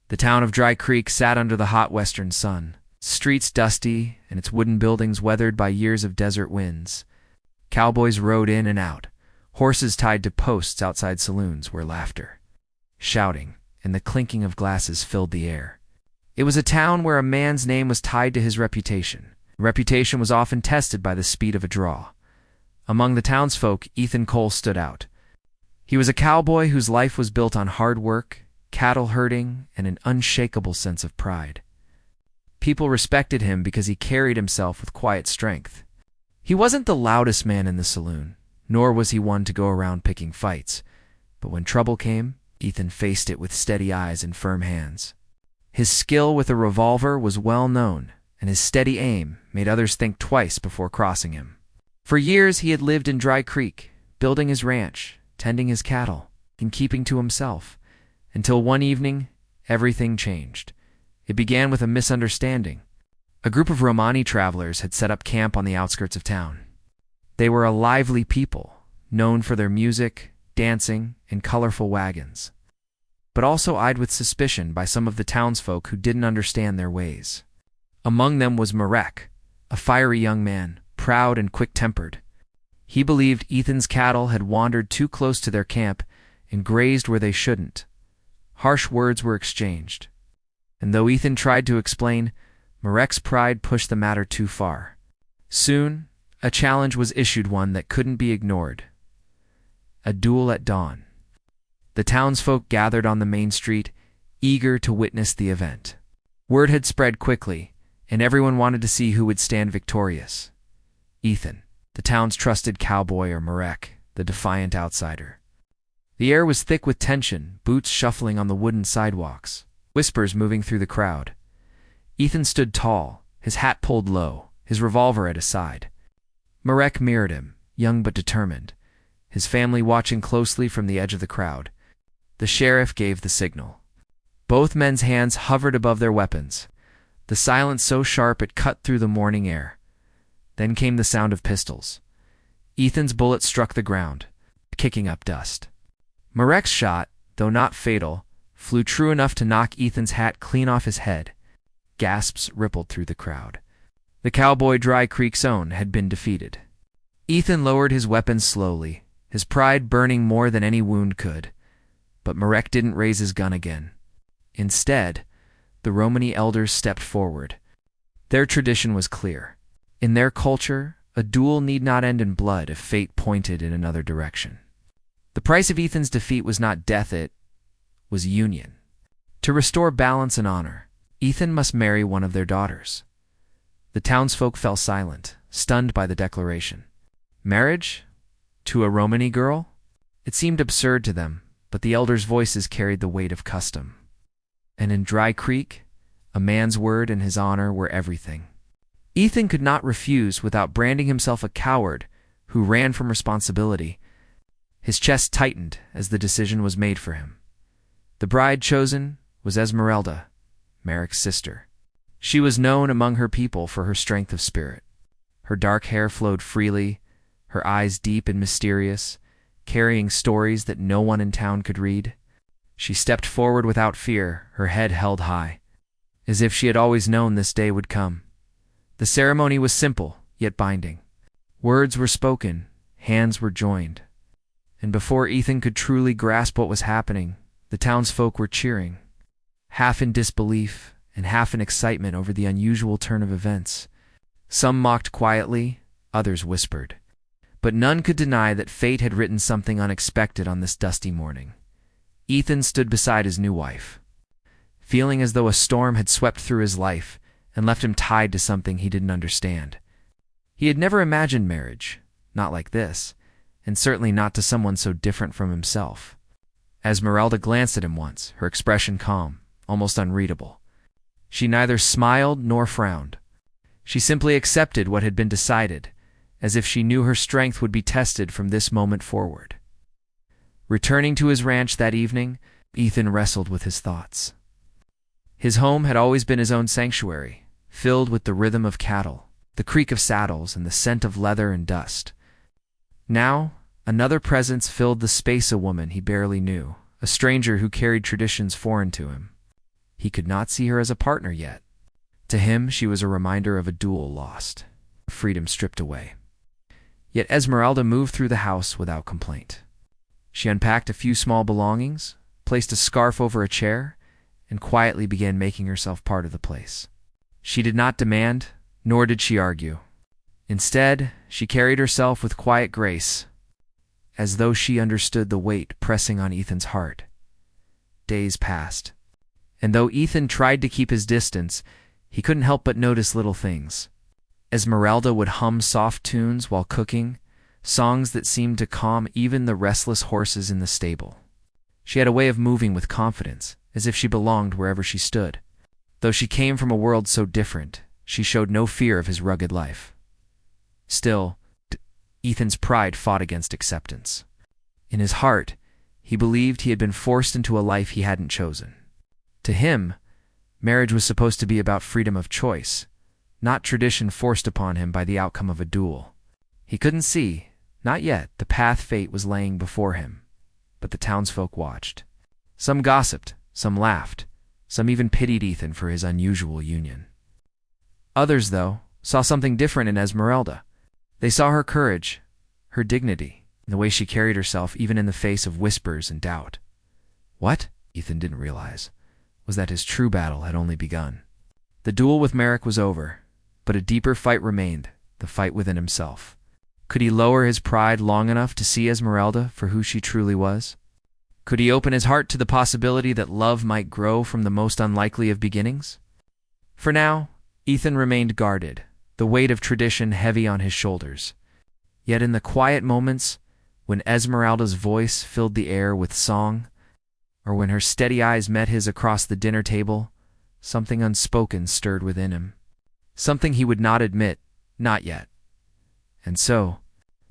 The town of Dry Creek sat under the hot western sun, streets dusty and its wooden buildings weathered by years of desert winds. Cowboys rode in and out, horses tied to posts outside saloons where laughter, shouting, and the clinking of glasses filled the air. It was a town where a man's name was tied to his reputation. Reputation was often tested by the speed of a draw. Among the townsfolk, Ethan Cole stood out. He was a cowboy whose life was built on hard work, cattle herding, and an unshakable sense of pride. People respected him because he carried himself with quiet strength. He wasn't the loudest man in the saloon, nor was he one to go around picking fights. But when trouble came, Ethan faced it with steady eyes and firm hands. His skill with a revolver was well known, and his steady aim made others think twice before crossing him. For years he had lived in Dry Creek, building his ranch, tending his cattle, and keeping to himself, until one evening, everything changed. It began with a misunderstanding. A group of Romani travelers had set up camp on the outskirts of town. They were a lively people, known for their music, dancing, and colorful wagons, but also eyed with suspicion by some of the townsfolk who didn't understand their ways. Among them was Marek, a fiery young man, proud and quick-tempered. He believed Ethan's cattle had wandered too close to their camp and grazed where they shouldn't. Harsh words were exchanged, and though Ethan tried to explain, Marek's pride pushed the matter too far. Soon, a challenge was issued, one that couldn't be ignored. A duel at dawn. The townsfolk gathered on the main street, eager to witness the event. Word had spread quickly, and everyone wanted to see who would stand victorious. Ethan, the town's trusted cowboy, or Marek, the defiant outsider. The air was thick with tension, boots shuffling on the wooden sidewalks, whispers moving through the crowd. Ethan stood tall, his hat pulled low, his revolver at his side. Marek mirrored him, young but determined, his family watching closely from the edge of the crowd. The sheriff gave the signal. Both men's hands hovered above their weapons, the silence so sharp it cut through the morning air. Then came the sound of pistols. Ethan's bullet struck the ground, kicking up dust. Marek's shot, though not fatal, flew true enough to knock Ethan's hat clean off his head. Gasps rippled through the crowd. The cowboy Dry Creek's own had been defeated. Ethan lowered his weapon slowly, his pride burning more than any wound could. But Marek didn't raise his gun again. Instead, the Romani elders stepped forward. Their tradition was clear. In their culture, a duel need not end in blood if fate pointed in another direction. The price of Ethan's defeat was not death, it was union. To restore balance and honor, Ethan must marry one of their daughters. The townsfolk fell silent, stunned by the declaration. Marriage? To a Romani girl? It seemed absurd to them, but the elders' voices carried the weight of custom. And in Dry Creek, a man's word and his honor were everything. Ethan could not refuse without branding himself a coward who ran from responsibility. His chest tightened as the decision was made for him. The bride chosen was Esmeralda, Marek's sister. She was known among her people for her strength of spirit. Her dark hair flowed freely, her eyes deep and mysterious, carrying stories that no one in town could read. She stepped forward without fear, her head held high, as if she had always known this day would come. The ceremony was simple, yet binding. Words were spoken, hands were joined. And before Ethan could truly grasp what was happening, the townsfolk were cheering, half in disbelief and half in excitement over the unusual turn of events. Some mocked quietly, others whispered. But none could deny that fate had written something unexpected on this dusty morning. Ethan stood beside his new wife, feeling as though a storm had swept through his life and left him tied to something he didn't understand. He had never imagined marriage, not like this, and certainly not to someone so different from himself. Esmeralda glanced at him once, her expression calm, almost unreadable. She neither smiled nor frowned. She simply accepted what had been decided, as if she knew her strength would be tested from this moment forward. Returning to his ranch that evening, Ethan wrestled with his thoughts. His home had always been his own sanctuary, filled with the rhythm of cattle, the creak of saddles, and the scent of leather and dust. Now, another presence filled the space, a woman he barely knew, a stranger who carried traditions foreign to him. He could not see her as a partner yet. To him, she was a reminder of a duel lost, freedom stripped away. Yet Esmeralda moved through the house without complaint. She unpacked a few small belongings, placed a scarf over a chair, and quietly began making herself part of the place. She did not demand, nor did she argue. Instead, she carried herself with quiet grace, as though she understood the weight pressing on Ethan's heart. Days passed, and though Ethan tried to keep his distance, he couldn't help but notice little things. Esmeralda would hum soft tunes while cooking, songs that seemed to calm even the restless horses in the stable. She had a way of moving with confidence, as if she belonged wherever she stood. Though she came from a world so different, she showed no fear of his rugged life. Still, Ethan's pride fought against acceptance. In his heart, he believed he had been forced into a life he hadn't chosen. To him, marriage was supposed to be about freedom of choice, not tradition forced upon him by the outcome of a duel. He couldn't see, not yet, the path fate was laying before him, but the townsfolk watched. Some gossiped, some laughed, some even pitied Ethan for his unusual union. Others, though, saw something different in Esmeralda. They saw her courage, her dignity, and the way she carried herself even in the face of whispers and doubt. What, Ethan didn't realize, was that his true battle had only begun. The duel with Merrick was over, but a deeper fight remained, the fight within himself. Could he lower his pride long enough to see Esmeralda for who she truly was? Could he open his heart to the possibility that love might grow from the most unlikely of beginnings? For now, Ethan remained guarded, the weight of tradition heavy on his shoulders. Yet in the quiet moments, when Esmeralda's voice filled the air with song, or when her steady eyes met his across the dinner table, something unspoken stirred within him. Something he would not admit, not yet. And so,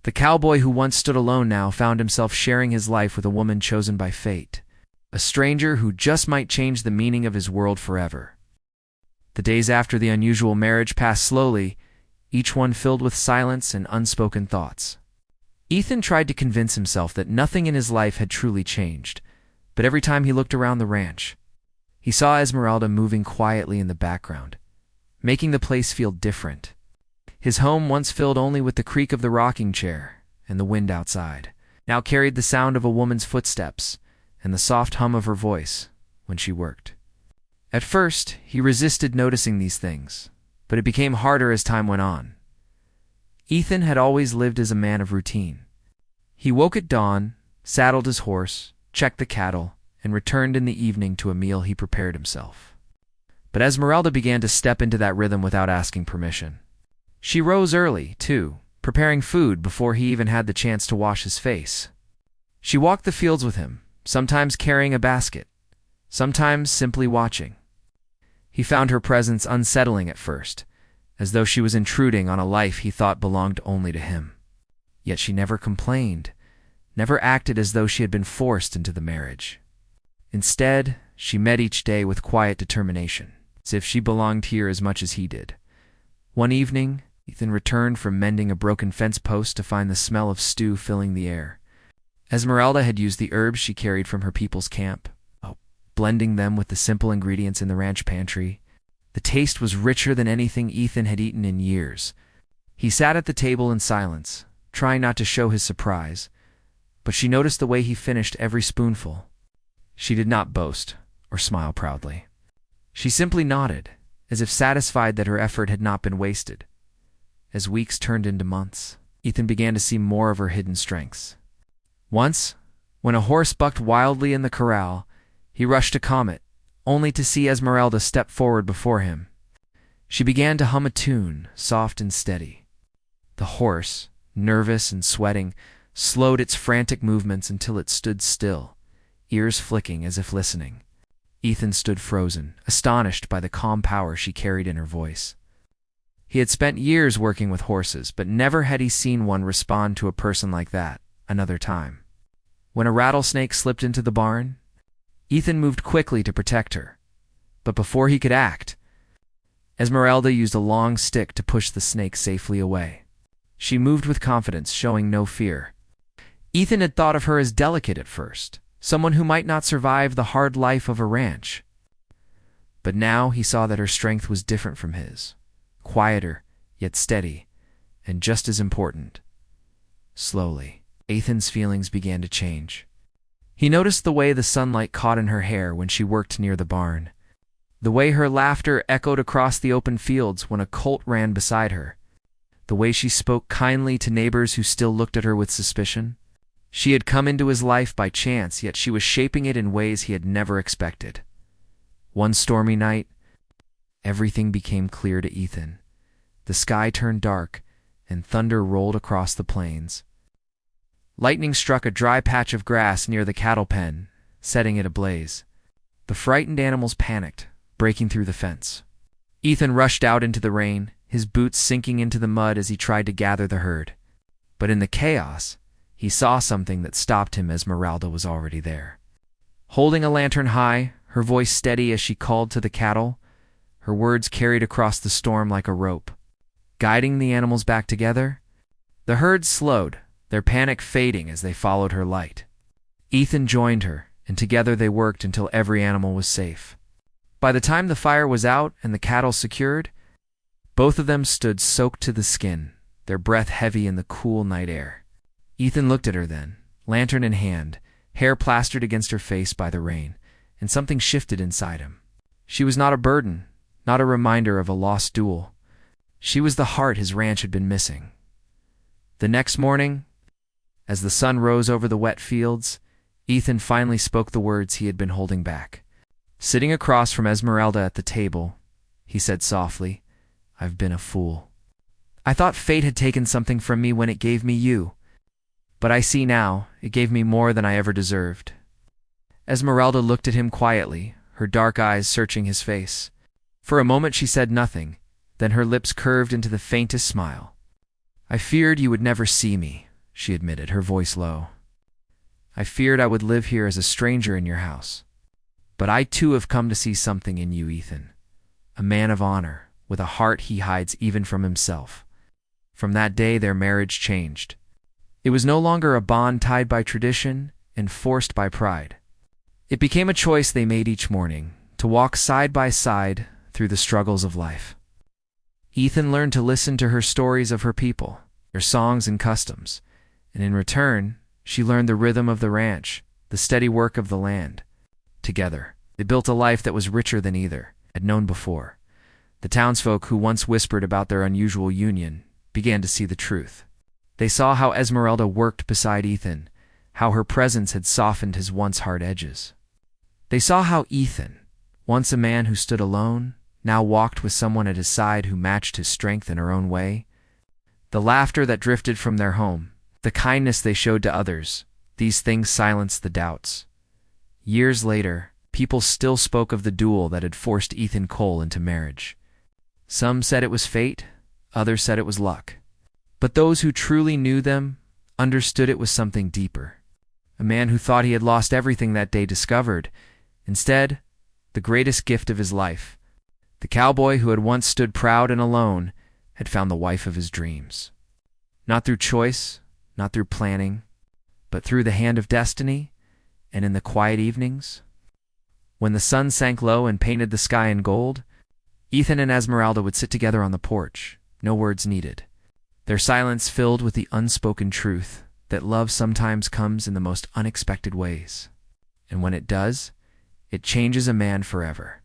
the cowboy who once stood alone now found himself sharing his life with a woman chosen by fate, a stranger who just might change the meaning of his world forever. The days after the unusual marriage passed slowly, each one filled with silence and unspoken thoughts. Ethan tried to convince himself that nothing in his life had truly changed, but every time he looked around the ranch, he saw Esmeralda moving quietly in the background, making the place feel different. His home, once filled only with the creak of the rocking chair and the wind outside, now carried the sound of a woman's footsteps and the soft hum of her voice when she worked. At first, he resisted noticing these things, but it became harder as time went on. Ethan had always lived as a man of routine. He woke at dawn, saddled his horse, checked the cattle, and returned in the evening to a meal he prepared himself. But Esmeralda began to step into that rhythm without asking permission. She rose early, too, preparing food before he even had the chance to wash his face. She walked the fields with him, sometimes carrying a basket, sometimes simply watching. He found her presence unsettling at first, as though she was intruding on a life he thought belonged only to him. Yet she never complained, never acted as though she had been forced into the marriage. Instead, she met each day with quiet determination, as if she belonged here as much as he did. One evening, Ethan returned from mending a broken fence post to find the smell of stew filling the air. Esmeralda had used the herbs she carried from her people's camp, blending them with the simple ingredients in the ranch pantry. The taste was richer than anything Ethan had eaten in years. He sat at the table in silence, trying not to show his surprise, but she noticed the way he finished every spoonful. She did not boast or smile proudly. She simply nodded, as if satisfied that her effort had not been wasted. As weeks turned into months, Ethan began to see more of her hidden strengths. Once, when a horse bucked wildly in the corral, he rushed to calm it, only to see Esmeralda step forward before him. She began to hum a tune, soft and steady. The horse, nervous and sweating, slowed its frantic movements until it stood still, ears flicking as if listening. Ethan stood frozen, astonished by the calm power she carried in her voice. He had spent years working with horses, but never had he seen one respond to a person like that another time. When a rattlesnake slipped into the barn, Ethan moved quickly to protect her. But before he could act, Esmeralda used a long stick to push the snake safely away. She moved with confidence, showing no fear. Ethan had thought of her as delicate at first, someone who might not survive the hard life of a ranch. But now he saw that her strength was different from his, quieter, yet steady, and just as important. Slowly, Ethan's feelings began to change. He noticed the way the sunlight caught in her hair when she worked near the barn, the way her laughter echoed across the open fields when a colt ran beside her, the way she spoke kindly to neighbors who still looked at her with suspicion. She had come into his life by chance, yet she was shaping it in ways he had never expected. One stormy night, everything became clear to Ethan. The sky turned dark, and thunder rolled across the plains. Lightning struck a dry patch of grass near the cattle pen, setting it ablaze. The frightened animals panicked, breaking through the fence. Ethan rushed out into the rain, his boots sinking into the mud as he tried to gather the herd. But in the chaos, he saw something that stopped him. Esmeralda was already there. Holding a lantern high, her voice steady as she called to the cattle, her words carried across the storm like a rope, guiding the animals back together. The herd slowed, their panic fading as they followed her light. Ethan joined her, and together they worked until every animal was safe. By the time the fire was out and the cattle secured, both of them stood soaked to the skin, their breath heavy in the cool night air. Ethan looked at her then, lantern in hand, hair plastered against her face by the rain, and something shifted inside him. She was not a burden, not a reminder of a lost duel. She was the heart his ranch had been missing. The next morning, as the sun rose over the wet fields, Ethan finally spoke the words he had been holding back. Sitting across from Esmeralda at the table, he said softly, "I've been a fool. I thought fate had taken something from me when it gave me you. But I see now, it gave me more than I ever deserved." Esmeralda looked at him quietly, her dark eyes searching his face. For a moment she said nothing, then her lips curved into the faintest smile. "I feared you would never see me," she admitted, her voice low. "I feared I would live here as a stranger in your house. But I too have come to see something in you, Ethan. A man of honor, with a heart he hides even from himself." From that day their marriage changed. It was no longer a bond tied by tradition and forced by pride. It became a choice they made each morning, to walk side by side through the struggles of life. Ethan learned to listen to her stories of her people, their songs and customs, and in return, she learned the rhythm of the ranch, the steady work of the land. Together, they built a life that was richer than either had known before. The townsfolk who once whispered about their unusual union began to see the truth. They saw how Esmeralda worked beside Ethan, how her presence had softened his once hard edges. They saw how Ethan, once a man who stood alone, now walked with someone at his side who matched his strength in her own way. The laughter that drifted from their home, the kindness they showed to others, these things silenced the doubts. Years later, people still spoke of the duel that had forced Ethan Cole into marriage. Some said it was fate, others said it was luck. But those who truly knew them understood it was something deeper. A man who thought he had lost everything that day discovered, instead, the greatest gift of his life. The cowboy who had once stood proud and alone had found the wife of his dreams. Not through choice, not through planning, but through the hand of destiny, and in the quiet evenings. When the sun sank low and painted the sky in gold, Ethan and Esmeralda would sit together on the porch, no words needed. Their silence filled with the unspoken truth that love sometimes comes in the most unexpected ways. And when it does, it changes a man forever.